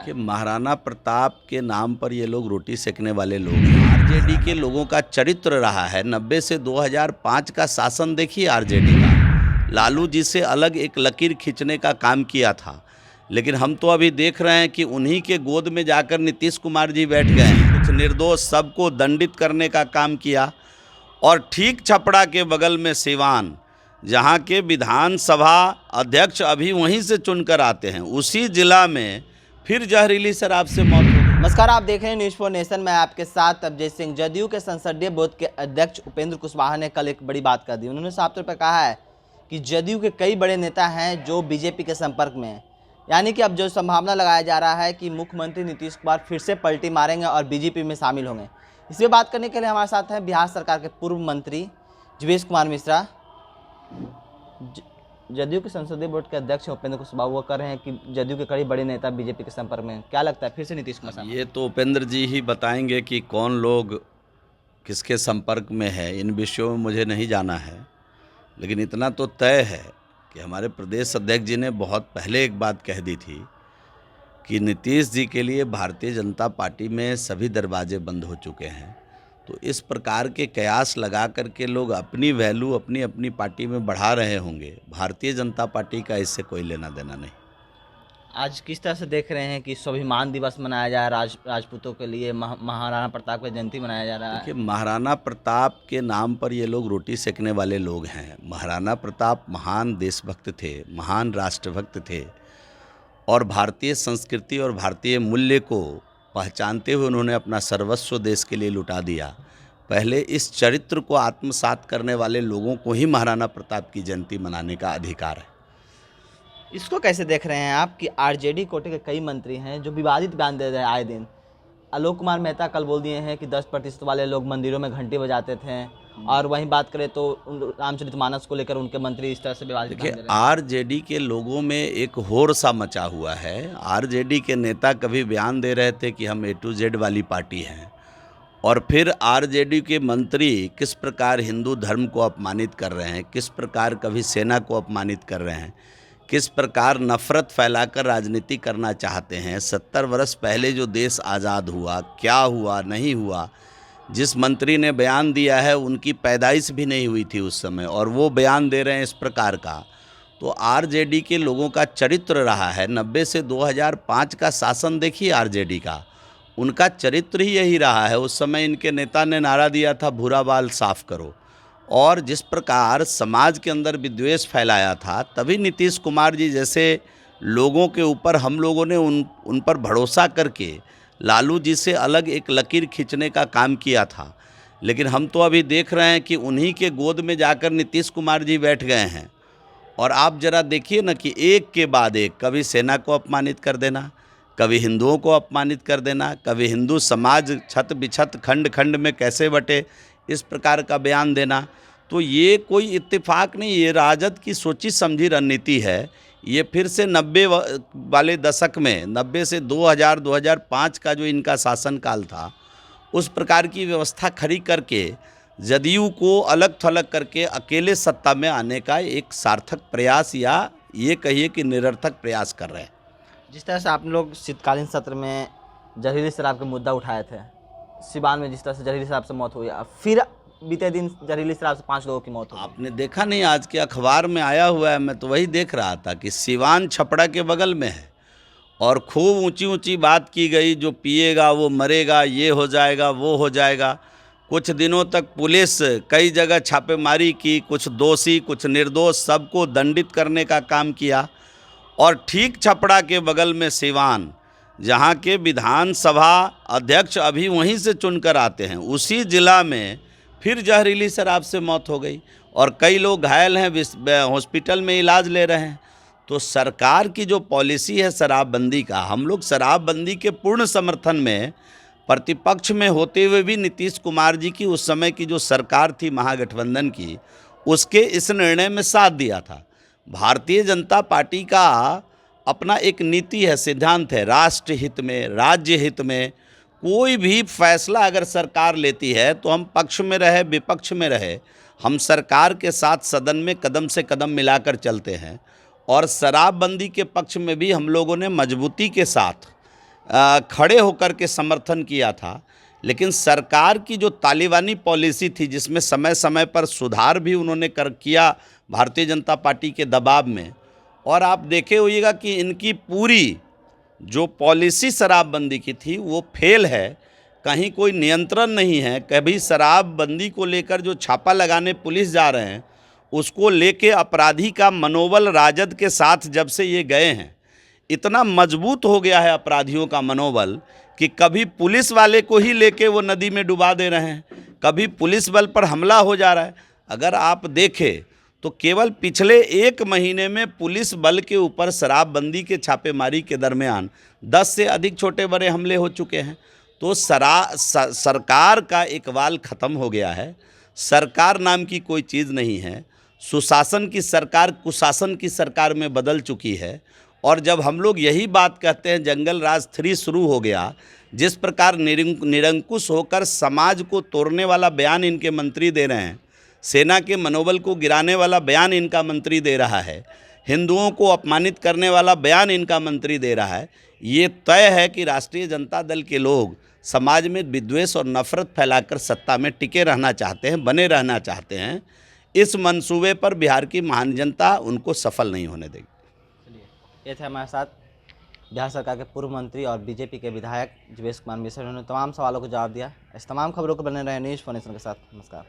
कि महाराणा प्रताप के नाम पर ये लोग रोटी सेकने वाले लोग हैं। आरजेडी के लोगों का चरित्र रहा है 90 से 2005 का शासन देखिए आरजेडी का। लालू जी से अलग एक लकीर खींचने का काम किया था, लेकिन हम तो अभी देख रहे हैं कि उन्हीं के गोद में जाकर नीतीश कुमार जी बैठ गए हैं। कुछ निर्दोष सबको दंडित करने का काम किया। और ठीक छपड़ा के बगल में सिवान, जहाँ के विधानसभा अध्यक्ष अभी वहीं से चुनकर आते हैं, उसी जिला में फिर जहरीली शराब से मौत हो गई। नमस्कार, आप देख रहे हैं न्यूज़ फॉर नेशन। मैं आपके साथ अजय सिंह। जदयू के संसदीय बोर्ड के अध्यक्ष उपेंद्र कुशवाहा ने कल एक बड़ी बात कर दी। उन्होंने साफ तौर पर कहा है कि जदयू के कई बड़े नेता हैं जो बीजेपी के संपर्क में हैं, यानी कि अब जो संभावना लगाया जा रहा है कि मुख्यमंत्री नीतीश कुमार फिर से पलटी मारेंगे और बीजेपी में शामिल होंगे। इस पर बात करने के लिए हमारे साथ हैं बिहार सरकार के पूर्व मंत्री जीवेश कुमार मिश्रा। जदयू के संसदीय बोर्ड के अध्यक्ष उपेंद्र कुशवाहा वो कर रहे हैं कि जदयू के कई बड़े नेता बीजेपी के संपर्क में हैं। क्या लगता है फिर से नीतीश कुमार? ये तो उपेंद्र जी ही बताएंगे कि कौन लोग किसके संपर्क में है। इन विषयों में मुझे नहीं जाना है, लेकिन इतना तो तय है कि हमारे प्रदेश अध्यक्ष जी ने बहुत पहले एक बात कह दी थी कि नीतीश जी के लिए भारतीय जनता पार्टी में सभी दरवाजे बंद हो चुके हैं। तो इस प्रकार के कयास लगा करके लोग अपनी वैल्यू अपनी अपनी पार्टी में बढ़ा रहे होंगे। भारतीय जनता पार्टी का इससे कोई लेना देना नहीं। आज किस तरह से देख रहे हैं कि स्वाभिमान दिवस मनाया जा रहा है, राजपूतों के लिए महाराणा प्रताप की जयंती मनाया जा रहा है? देखिए, महाराणा प्रताप के नाम पर ये लोग रोटी सेकने वाले लोग हैं। महाराणा प्रताप महान देशभक्त थे, महान राष्ट्रभक्त थे, और भारतीय संस्कृति और भारतीय मूल्य को पहचानते हुए उन्होंने अपना सर्वस्व देश के लिए लुटा दिया। पहले इस चरित्र को आत्मसात करने वाले लोगों को ही महाराणा प्रताप की जयंती मनाने का अधिकार है। इसको कैसे देख रहे हैं आप कि आरजेडी कोटे के कई मंत्री हैं जो विवादित बयान दे रहे हैं आए दिन? आलोक कुमार मेहता कल बोल दिए हैं कि 10% वाले लोग मंदिरों में घंटी बजाते थे, और वहीं बात करें तो रामचरितमानस को लेकर उनके मंत्री इस तरह से विवादित बयान दे रहे हैं। आरजेडी के लोगों में एक होड़ सा मचा हुआ है। आरजेडी के नेता कभी बयान दे रहे थे कि हम A to Z वाली पार्टी हैं, और फिर आरजेडी के मंत्री किस प्रकार हिंदू धर्म को अपमानित कर रहे हैं, किस प्रकार कभी सेना को अपमानित कर रहे हैं, किस प्रकार नफरत फैलाकर राजनीति करना चाहते हैं। 70 वर्ष पहले जो देश आज़ाद हुआ, क्या हुआ नहीं हुआ, जिस मंत्री ने बयान दिया है उनकी पैदाइश भी नहीं हुई थी उस समय, और वो बयान दे रहे हैं इस प्रकार का। तो आरजेडी के लोगों का चरित्र रहा है 90 से 2005 का शासन देखिए आरजेडी का। उनका चरित्र ही यही रहा है। उस समय इनके नेता ने नारा दिया था भूरा बाल साफ करो, और जिस प्रकार समाज के अंदर विद्वेष फैलाया था, तभी नीतीश कुमार जी जैसे लोगों के ऊपर हम लोगों ने उन पर भरोसा करके लालू जी से अलग एक लकीर खींचने का काम किया था। लेकिन हम तो अभी देख रहे हैं कि उन्हीं के गोद में जाकर नीतीश कुमार जी बैठ गए हैं। और आप जरा देखिए ना कि एक के बाद एक, कभी सेना को अपमानित कर देना, कभी हिंदुओं को अपमानित कर देना, कभी हिंदू समाज छत बिछत खंड खंड में कैसे बटे, इस प्रकार का बयान देना। तो ये कोई इत्तेफाक नहीं, ये राजद की सोची समझी रणनीति है। ये फिर से 90 वाले दशक में, 90 से 2000-2005 का जो इनका शासनकाल था, उस प्रकार की व्यवस्था खड़ी करके जदयू को अलग थलग करके अकेले सत्ता में आने का एक सार्थक प्रयास, या ये कहिए कि निरर्थक प्रयास कर रहे हैं। जिस तरह से आप लोग शीतकालीन सत्र में जहरीली शराब का मुद्दा उठाए थे, सिवान में जिस तरह से जहरीली शराब से मौत हुई, फिर बीते दिन जहरीली शराब से 5 लोगों की मौत हुई। आपने देखा नहीं, आज के अखबार में आया हुआ है, मैं तो वही देख रहा था कि सिवान छपड़ा के बगल में है, और खूब ऊंची ऊंची बात की गई, जो पिएगा वो मरेगा, ये हो जाएगा वो हो जाएगा। कुछ दिनों तक पुलिस कई जगह छापेमारी की, कुछ दोषी कुछ निर्दोष सबको दंडित करने का काम किया। और ठीक छपड़ा के बगल में सिवान, जहाँ के विधानसभा अध्यक्ष अभी वहीं से चुनकर आते हैं, उसी जिला में फिर जहरीली शराब से मौत हो गई, और कई लोग घायल हैं, हॉस्पिटल में इलाज ले रहे हैं। तो सरकार की जो पॉलिसी है शराबबंदी का, हम लोग शराबबंदी के पूर्ण समर्थन में, प्रतिपक्ष में होते हुए भी नीतीश कुमार जी की उस समय की जो सरकार थी महागठबंधन की, उसके इस निर्णय में साथ दिया था। भारतीय जनता पार्टी का अपना एक नीति है, सिद्धांत है, राष्ट्र हित में, राज्य हित में कोई भी फैसला अगर सरकार लेती है तो हम पक्ष में रहे विपक्ष में रहे, हम सरकार के साथ सदन में कदम से कदम मिलाकर चलते हैं। और शराबबंदी के पक्ष में भी हम लोगों ने मजबूती के साथ खड़े होकर के समर्थन किया था। लेकिन सरकार की जो तालिबानी पॉलिसी थी, जिसमें समय समय पर सुधार भी उन्होंने किया भारतीय जनता पार्टी के दबाव में, और आप देखे होइएगा कि इनकी पूरी जो पॉलिसी शराबबंदी की थी वो फेल है। कहीं कोई नियंत्रण नहीं है। कभी शराबबंदी को लेकर जो छापा लगाने पुलिस जा रहे हैं, उसको लेके अपराधी का मनोबल राजद के साथ जब से ये गए हैं, इतना मजबूत हो गया है अपराधियों का मनोबल कि कभी पुलिस वाले को ही लेके वो नदी में डुबा दे रहे हैं, कभी पुलिस बल पर हमला हो जा रहा है। अगर आप देखें तो केवल पिछले 1 महीने में पुलिस बल के ऊपर शराबबंदी के छापेमारी के दरमियान 10 से अधिक छोटे बड़े हमले हो चुके हैं। तो सरकार का इकबाल ख़त्म हो गया है। सरकार नाम की कोई चीज़ नहीं है। सुशासन की सरकार कुशासन की सरकार में बदल चुकी है। और जब हम लोग यही बात कहते हैं जंगल राज 3 शुरू हो गया, जिस प्रकार निरंकुश होकर समाज को तोड़ने वाला बयान इनके मंत्री दे रहे हैं, सेना के मनोबल को गिराने वाला बयान इनका मंत्री दे रहा है, हिंदुओं को अपमानित करने वाला बयान इनका मंत्री दे रहा है, ये तय है कि राष्ट्रीय जनता दल के लोग समाज में विद्वेष और नफरत फैलाकर सत्ता में टिके रहना चाहते हैं, बने रहना चाहते हैं। इस मंसूबे पर बिहार की महान जनता उनको सफल नहीं होने देगी। ये थे हमारे साथ बिहार सरकार के पूर्व मंत्री और बीजेपी के विधायक जीवेश कुमार मिश्र। उन्होंने तमाम सवालों को जवाब दिया। इस तमाम खबरों को बने रहे न्यूज़ 4 नेशन के साथ। नमस्कार।